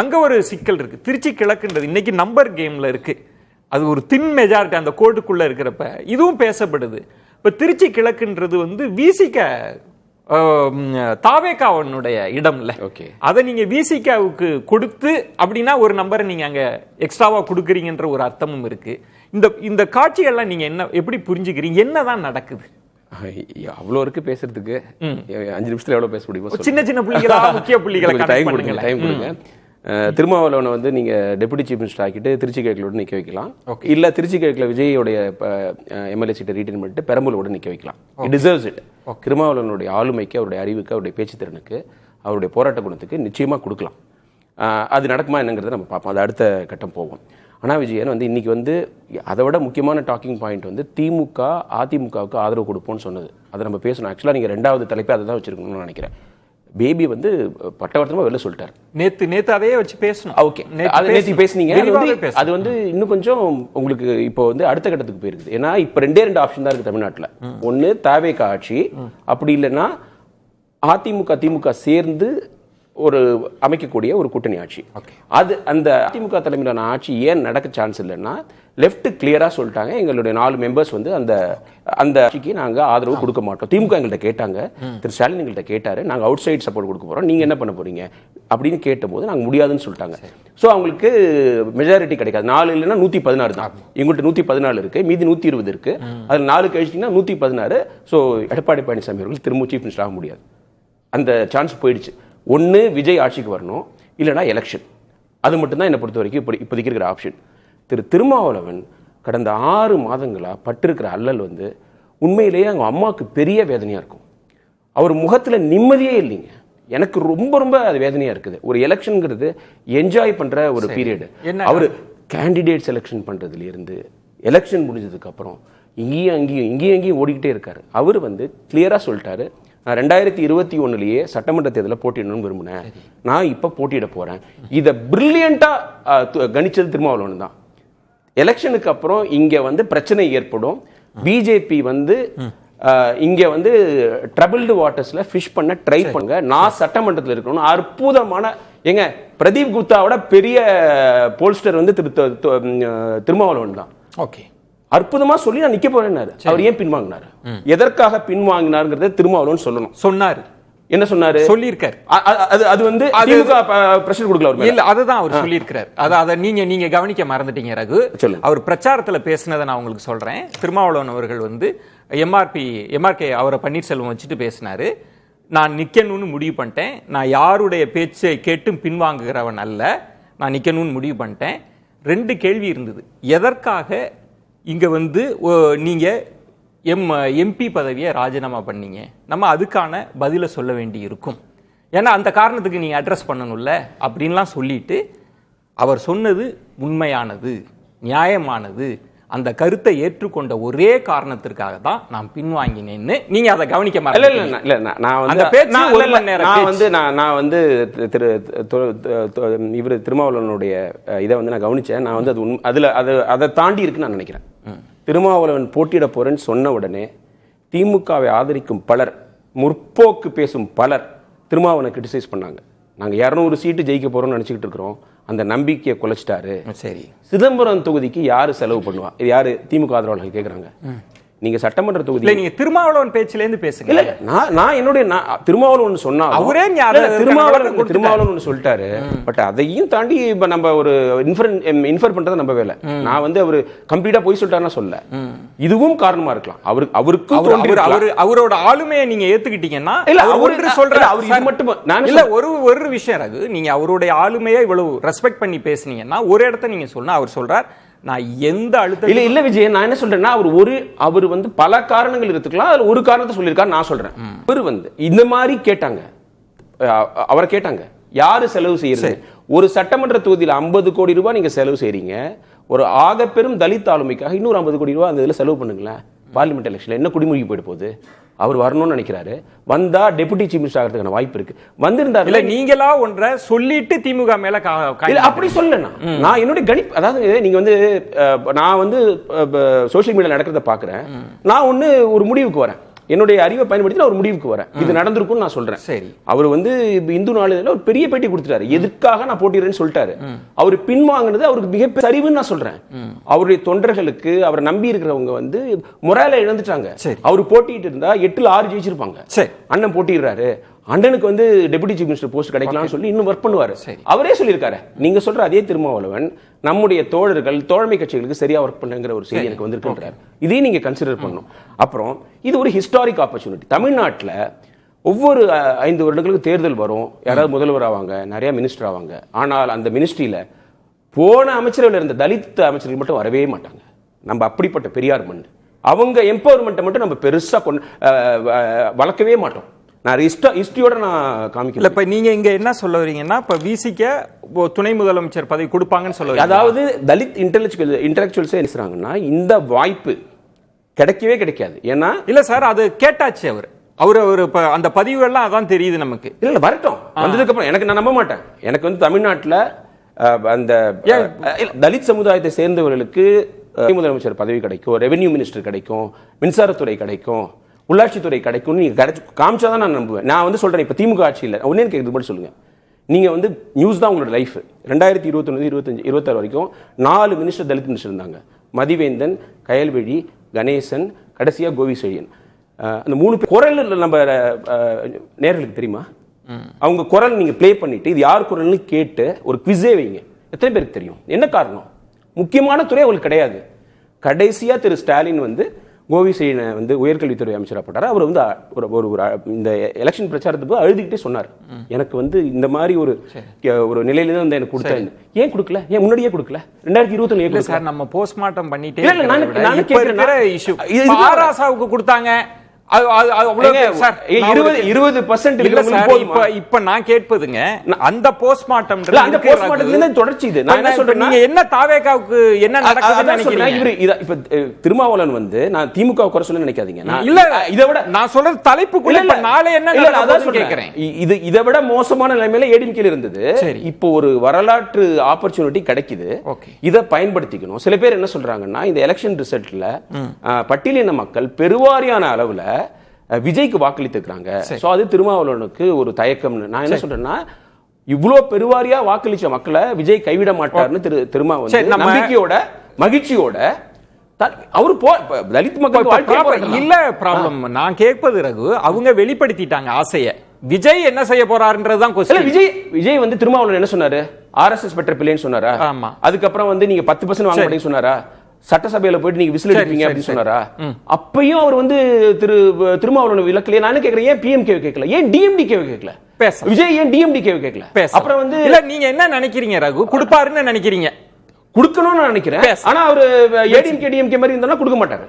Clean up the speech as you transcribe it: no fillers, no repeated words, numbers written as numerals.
அங்க ஒரு சிக்கல் இருக்கு. திருச்சி கிழக்குன்றது இன்னைக்கு நம்பர் கேம்ல இருக்கு. அது ஒரு தின் மெஜாரிட்டி அந்த கோட்டுக்குள்ள இருக்கிறப்ப இதுவும் பேசப்படுது. இப்ப திருச்சி கிழக்குன்றது வந்து விசிக தாவேகாவனுடைய இடம்ல. அதை நீங்க விசிகாவுக்கு கொடுத்து அப்படின்னா ஒரு நம்பரை நீங்க அங்க எக்ஸ்ட்ராவா கொடுக்குறீங்கன்ற ஒரு அர்த்தமும் இருக்கு. இந்த காட்சிகள்லாம் நீங்க என்ன எப்படி புரிஞ்சுக்கிறீங்க? என்னதான் நடக்குது? அவ்வளோ இருக்கு பேசுறதுக்கு. 5 நிமிஷத்துல எவ்வளவு பேச முடியும்? சின்ன சின்ன புள்ளிகளா முக்கிய புள்ளிகளை டைம் கொடுங்க. திருமாவளவனை வந்து நீங்க டெபுட்டி சீஃப் மினிஸ்டர் ஆக்கிட்டு திருச்சி கிழக்கிலோட நிக்க வைக்கலாம். இல்ல திருச்சி கிழக்குல விஜயோடைய எம்எல்ஏ சீட்டை ரீட்டைன் பண்ணிட்டு பெரம்பலூரோட நிக்க வைக்கலாம். It deserves it. திருமாவளவனுடைய ஆளுமைக்கு, அவருடைய அறிவுக்கு, அவருடைய பேச்சு திறனுக்கு, அவருடைய போராட்ட குணத்துக்கு நிச்சயமா கொடுக்கலாம். அது நடக்குமா என்னங்கிறத நம்ம பார்ப்போம். அது அடுத்த கட்டம் போவோம். ஆனால் விஜயன் வந்து இன்னைக்கு வந்து அதை விட முக்கியமான டாக்கிங் பாயிண்ட் வந்து திமுக அதிமுகவுக்கு ஆதரவு கொடுப்போம்னு சொன்னது. அதை நம்ம பேசணும். ஆக்சுவலாக நீங்கள் 2வது தலைப்பே அதை தான் வச்சிருக்கணும்னு நினைக்கிறேன். பேபி வந்து பட்டவர்த்தமா வெளில சொல்லிட்டாரு. நேத்து அதையே வச்சு பேசணும். ஓகே, நேத்து பேசுனீங்க. அது வந்து இன்னும் கொஞ்சம் உங்களுக்கு இப்போ வந்து அடுத்த கட்டத்துக்கு போயிருக்குது. ஏன்னா இப்ப 2 ஆப்ஷன் தான் இருக்கு தமிழ்நாட்டில். ஒன்னு தாவேகா ஆட்சி, அப்படி இல்லைன்னா அதிமுக திமுக சேர்ந்து ஒரு அமைக்கக்கூடிய ஒரு கூட்டணி ஆட்சி. அது அந்த அதிமுக தலைமையிலான ஆட்சி ஏன் நடக்க சான்ஸ் இல்லைன்னா லெஃப்ட் கிளியரா சொல்லிட்டாங்க, எங்களுடைய 4 மெம்பர்ஸ் வந்து அந்த அந்த ஆட்சிக்கு நாங்க ஆதரவு கொடுக்க மாட்டோம். திமுக எங்கள்கிட்ட கேட்டாங்க, திரு ஸ்டாலின் எங்கள்கிட்ட கேட்டாரு, நாங்க அவுட் சைட் சப்போர்ட் கொடுக்க போறோம், நீங்க என்ன பண்ண போறீங்க அப்படின்னு கேட்டபோது நாங்க முடியாதுன்னு சொல்லிட்டாங்க. ஸோ அவங்களுக்கு மெஜாரிட்டி கிடைக்காது. 4 இல்லைன்னா 116 தான். எங்கள்கிட்ட 114 இருக்கு, மீதி 120 இருக்கு. அதில் 4 கழிச்சிங்கன்னா 116. ஸோ எடப்பாடி பழனிசாமி அவர்கள் திரும்ப சீஃப் மினிஸ்டர் ஆக முடியாது. அந்த சான்ஸ் போயிடுச்சு. ஒன்று விஜய் ஆட்சிக்கு வரணும், இல்லைனா எலெக்ஷன். அது மட்டும்தான் என்னை பொறுத்த வரைக்கும் இப்போதைக்கு இருக்கிற ஆப்ஷன். திருமாவளவன் கடந்த 6 மாதங்களாக பட்டிருக்கிற அல்லல் வந்து உண்மையிலேயே அவங்க அம்மாவுக்கு பெரிய வேதனையாக இருக்கும். அவர் முகத்தில் நிம்மதியே இல்லைங்க. எனக்கு ரொம்ப ரொம்ப அது வேதனையாக இருக்குது. ஒரு எலெக்ஷனுங்கிறது என்ஜாய் பண்ணுற ஒரு பீரியடு. அவர் கேண்டிடேட் செலெக்ஷன் பண்ணுறதுலேருந்து எலெக்ஷன் முடிஞ்சதுக்கு அப்புறம் இங்கேயும் ஓடிக்கிட்டே இருக்காரு. அவர் வந்து கிளியராக சொல்லிட்டாரு, நான் 2021 சட்டமன்ற தேர்தலில் போட்டிடணும்னு விரும்பினேன், நான் இப்போ போட்டியிட போறேன். இதை பிரில்லியண்டாக கணிச்சது திருமாவளவன் தான். எலெக்ஷனுக்கு அப்புறம் இங்க வந்து பிரச்சனை ஏற்படும், பிஜேபி வந்து இங்க வந்து ட்ரபிள்டு வாட்டர்ஸ்ல ஃபிஷ் பண்ண ட்ரை பண்ணுங்க, நான் சட்டமன்றத்தில் இருக்கணும். அற்புதமான எங்க பிரதீப் குப்தாவோட பெரிய போல்ஸ்டர் வந்து திருமாவளவன் தான். ஓகே, அற்புதமா சொல்லி நான் நிக்க போறேன்னாரு. அவர் ஏன் பின்வாங்கினாரு, எதற்காக பின்வாங்கினாருங்கிறத திருமாவளவன் சொல்லணும். சொன்னாரு, என்ன சொன்னாரு, சொல்லியிருக்காரு. அது வந்து திமுக பிரஷர் கொடுக்கல. இல்ல, அதுதான் அவர் சொல்லியிருக்காரு. அதை நீங்க கவனிக்க மறந்துட்டீங்க ரகு. அவர் பிரச்சாரத்துல பேசினதை நான் உங்களுக்கு சொல்றேன். திருமாவளவன் அவர்கள் வந்து எம்ஆர்கே அவரை பன்னீர்செல்வம் வச்சுட்டு பேசினாரு. நான் நிக்கணும்னு முடிவு பண்ணிட்டேன், நான் யாருடைய பேச்சை கேட்டும் பின்வாங்குகிறவன் அல்ல, நான் நிக்கணும்னு முடிவு பண்ணிட்டேன். 2 கேள்வி இருந்தது. எதற்காக இங்க வந்து நீங்க எம்பி பதவியை ராஜினாமா பண்ணீங்க, நம்ம அதுக்கான பதிலை சொல்ல வேண்டி இருக்கும், ஏன்னா அந்த காரணத்துக்கு நீங்க அட்ரஸ் பண்ணணும்ல அப்படின்லாம் சொல்லிட்டு அவர் சொன்னது உண்மையானது, நியாயமானது, அந்த கருத்தை ஏற்றுக்கொண்ட ஒரே காரணத்திற்காக தான் நான் பின்வாங்கினேன்னு நீங்க அதை கவனிக்க மாட்டீங்க. நான் வந்து இவர் திருமாவளவனுடைய இதை வந்து நான் கவனிச்சேன். நான் வந்து அதை தாண்டி இருக்குன்னு நான் நினைக்கிறேன். திருமாவளவன் போட்டியிட போறேன்னு சொன்ன உடனே திமுகவை ஆதரிக்கும் பலர், முற்போக்கு பேசும் பலர் திருமாவளவனை கிரிட்டிசைஸ் பண்ணாங்க. நாங்க 200 சீட்டு ஜெயிக்க போறோம்னு நினைச்சுக்கிட்டு இருக்கிறோம், அந்த நம்பிக்கையை குலைச்சிட்டாரு. சரி, சிதம்பரம் தொகுதிக்கு யாரு செலவு பண்ணுவா, இது யாரு திமுக ஆதரவாளர்கள் கேக்குறாங்க. நீங்க சட்டமன்ற தொகுதி நீங்க திருமாவளவன் பேச்சில இருந்து பேசுங்க. இல்ல, நான் என்னுடைய திருமாவளவன் சொன்னா அவரே திருமாவளவன் சொல்லிட்டாரு. பட் அதையும் தாண்டி இப்ப நம்ம ஒரு இன்ஃபர் பண்றத நம்ம வேலை. நான் வந்து அவரு கம்ப்ளீட்டா போய் சொல்லிட்டாருன்னா சொல்ல, இதுவும் காரணமா இருக்கலாம். அவருக்கு அவரோட ஆளுமையை நீங்க ஏத்துக்கிட்டீங்கன்னா அவரு சொல்ற அவர் இது மட்டும் நான் இல்ல ஒரு விஷயம் அது. நீங்க அவருடைய ஆளுமையை இவ்வளவு ரெஸ்பெக்ட் பண்ணி பேசுனீங்கன்னா ஒரு இடத்த நீங்க சொன்னா அவர் சொல்றார், நான் எந்த அழுத்தம் இல்ல விஜய், நான் என்ன சொல்றேன்னா அவர் வந்து பல காரணங்கள் இருக்கலாம், அதுல ஒரு காரணத்தை சொல்லியிருக்காரு. நான் சொல்றேன், அவர் வந்து இந்த மாதிரி கேட்டாங்க, அவரை கேட்டாங்க யாரு செலவு செய்யறது. ஒரு சட்டமன்ற தொகுதியில் 50 கோடி ரூபாய் நீங்க செலவு செய்றீங்க, ஒரு ஆக பெரும் தலித் ஆளுமைக்காக இன்னொரு 50 கோடி ரூபாய் அந்த இதுல செலவு பண்ணுங்களேன். பார்லிமெண்ட் எலெக்ஷன்ல என்ன குடிமொழி போயிட்டு போகுது, அவர் வரணும்னு நினைக்கிறாரு, வந்தா டெபுட்டி சீஃப் மினிஸ்டர் ஆகிறதுக்கான வாய்ப்பு இருக்கு. வந்திருந்தாரு இல்ல, நீங்களா ஒன்றை சொல்லிட்டு திமுக மேல அப்படி சொல்லல. நான் என்னுடைய கணிப்பு, அதாவது நீங்க வந்து நான் வந்து சோசியல் மீடியா நடக்கிறத பாக்குறேன், நான் ஒரு முடிவுக்கு வரேன். என்னுடைய அறிவை பயன்படுத்தி நான் ஒரு முடிவுக்கு வரேன். இது நடந்திருக்கும்னு நான் சொல்றேன். சரி, அவர் வந்து இந்து நாளிதழில் ஒரு பெரிய பேட்டி கொடுத்துட்டாரு, எதுக்காக நான் போட்டிடுறேன்னு சொல்லிட்டாரு. அவர் பின்வாங்கினது அவருக்கு மிகப்பெரிய சரிவுன்னு நான் சொல்றேன். அவருடைய தொண்டர்களுக்கு அவரை நம்பி இருக்கிறவங்க வந்து முறையில இழந்துட்டாங்க. அவர் போட்டிட்டு இருந்தா 8-6 ஜெயிச்சிருப்பாங்க. அண்ணன் போட்டிடுறாரு, அண்ணனுக்கு வந்து டெபுட்டி சீஃப் மினிஸ்டர் போஸ்ட் கிடைக்கலாம்னு சொல்லி இன்னும் ஒர்க் பண்ணுவாரு. அவரே சொல்லியிருக்காரு. நீங்க சொல்ற அதே திருமாவளவன் நம்முடைய தோழர்கள் தோழமை கட்சிகளுக்கு சரியா ஒர்க் பண்ணுங்கிற ஒரு செய்தி எனக்கு வந்திருக்குன்றார். இதையும் நீங்க கன்சிடர் பண்ணணும். அப்புறம் இது ஒரு ஹிஸ்டாரிக் ஆப்பர்ச்சுனிட்டி. தமிழ்நாட்டில் ஒவ்வொரு 5 வருடங்களுக்கு தேர்தல் வரும், யாராவது முதல்வர் ஆவாங்க, நிறைய மினிஸ்டர் ஆவாங்க. ஆனால் அந்த மினிஸ்ட்ரியில போன அமைச்சர்கள் இருந்த தலித் அமைச்சர்கள் மட்டும் வரவே மாட்டாங்க. நம்ம அப்படிப்பட்ட பெரியார் மண். அவங்க எம்பவர்மெண்ட்டை மட்டும் நம்ம பெருசா வளர்க்கவே மாட்டோம். நான் ஹிஸ்டரியோட நான் காமிக்கல. இப்ப நீங்க இங்க என்ன சொல்ல வரீங்கன்னா, இப்ப விசிக்க துணை முதலமைச்சர் பதவி கொடுப்பாங்கன்னு சொல்ல வரீங்க. அதாவது தலித் இன்டெலெக்சுவல்ஸ் என்ன சொல்றாங்கன்னா, இந்த வாய்ப்பு கிடைக்கவே கிடைக்காது. ஏன்னா இல்ல சார், அது கேட்டாச்சு. அவரு அந்த பதிவுகள்லாம் அதான் தெரியுது நமக்கு. இல்ல வரட்டும், வந்ததுக்கு அப்புறம் எனக்கு நான் நம்ப மாட்டேன். எனக்கு வந்து தமிழ்நாட்டில் அந்த தலித் சமுதாயத்தை சேர்ந்தவர்களுக்கு முதலமைச்சர் பதவி கிடைக்கும், ரெவென்யூ மினிஸ்டர் கிடைக்கும், மின்சாரத்துறை கிடைக்கும், உள்ளாட்சித்துறை கிடைக்கும், நீங்க காமிச்சாதான் நான் நம்புவேன். நான் வந்து சொல்றேன், இப்ப திமுக ஆட்சியில் ஒன்னே எனக்கு இது மட்டும் சொல்லுங்க. நீங்க வந்து நியூஸ் தான் உங்களோட லைஃப். 2021, 25, 26 வரைக்கும் 4 மினிஸ்டர் தலித் மினிஸ்டர் இருந்தாங்க. மதிவேந்தன், கயல்விழி, கணேசன், கடைசியா கோவி செழியன். அந்த 3 பேர் குரல் நம்ம நேர்களுக்கு தெரியுமா? அவங்க குரல் நீங்க பிளே பண்ணிட்டு இது யார் குரல்னு கேட்டு ஒரு குவிஸே வைங்க. எத்தனை பேருக்கு தெரியும்? என்ன காரணம்? முக்கியமான துறை அவங்களுக்கு கிடையாது. கடைசியா திரு ஸ்டாலின் வந்து கோவி செழியனை வந்து உயர்கல்வித்துறை அமைச்சராக போட்டார். அவர் வந்து ஒரு இந்த எலெக்ஷன் பிரச்சாரத்துக்கு அழுதுகிட்டே சொன்னார், எனக்கு வந்து இந்த மாதிரி ஒரு நிலையில தான் வந்து எனக்கு கொடுத்தாங்க. ஏன் கொடுக்கல? ஏன் முன்னாடியே கொடுக்கல? 2021 சார் நம்ம போஸ்ட்மார்ட்டம் பண்ணிட்டே ஆராசாவுக்கு கொடுத்தாங்க. இப்ப நான் கேட்பதுங்க, அந்த போஸ்ட்மார்ட்டம் தொடர்ச்சி. நீங்க என்ன தாவேகாவுக்கு என்ன நடக்குதுன்னு நினைக்கிறீங்க? இப்ப திருமாவளவன் வந்து நான் திமுக குறை சொல்ல நினைக்காதீங்க. இல்ல, இதை விட நான் சொல்றது தலைப்புக்குள்ள நாளை என்ன கேட்கிறேன். இதை விட மோசமான நிலைமையில ஏடிஎம்கே இருந்தது. இப்போ ஒரு வரலாற்று ஆப்பர்ச்சுனிட்டி கிடைக்குது, இதை பயன்படுத்திக்கணும். சில பேர் என்ன சொல்றாங்கன்னா, இந்த எலெக்ஷன் ரிசல்ட்ல பட்டியலின மக்கள் பெருவாரியான அளவுல விஜய்க்கு வாக்களித்திருக்காங்க. சோ அது திருமாவளவனுக்கு ஒரு தயக்கம். நான் என்ன சொல்றேன்னா, இவ்வளவு பெருவாரியா வாக்களிச்ச மக்களை விஜய் கைவிட மாட்டார்னு திருமாவளவன் நம்பிக்கையோட மகிழ்ச்சியோட அவரு தலித் மக்கள் இல்ல ப்ராப்ளம். நான் கேட்பது ரகு, அவங்க வெளிப்படுத்திட்டாங்க ஆசைய. விஜய் என்ன செய்ய போறாருன்றதுதான் क्वेश्चन. விஜய் வந்து திருமாவளவன் என்ன சொன்னாரு? ஆர்எஸ்எஸ் பெற்ற பிள்ளைன்னு சொன்னாரா? அதுக்கப்புறம் வந்து நீங்க 10% வாங்க மாட்டீங்கன்னு சொன்னாரா? சட்டசபையில போயிட்டு நீங்க விசில் அடிப்பீங்க அப்படின்னு சொன்னாரா? அப்பயும் அவர் வந்து திருமாவளவன் விளக்கலையே. நான் கேக்குறேன், ஏன் பிஎம்கே கேட்கல? ஏன் டிஎம்டிகே கேட்கல? விஜய் ஏன் டிஎம்டிகே கேட்கல? அப்புறம் வந்து இல்ல, நீங்க என்ன நினைக்கிறீங்க ரகு? கொடுப்பாருன்னு நினைக்கிறீங்க? கொடுக்கணும்னு நினைக்கிறேன். ஆனா அவரு ஏடிஎம்கே டிஎம்கே மாதிரி இருந்தா கொடுக்க மாட்டாரு.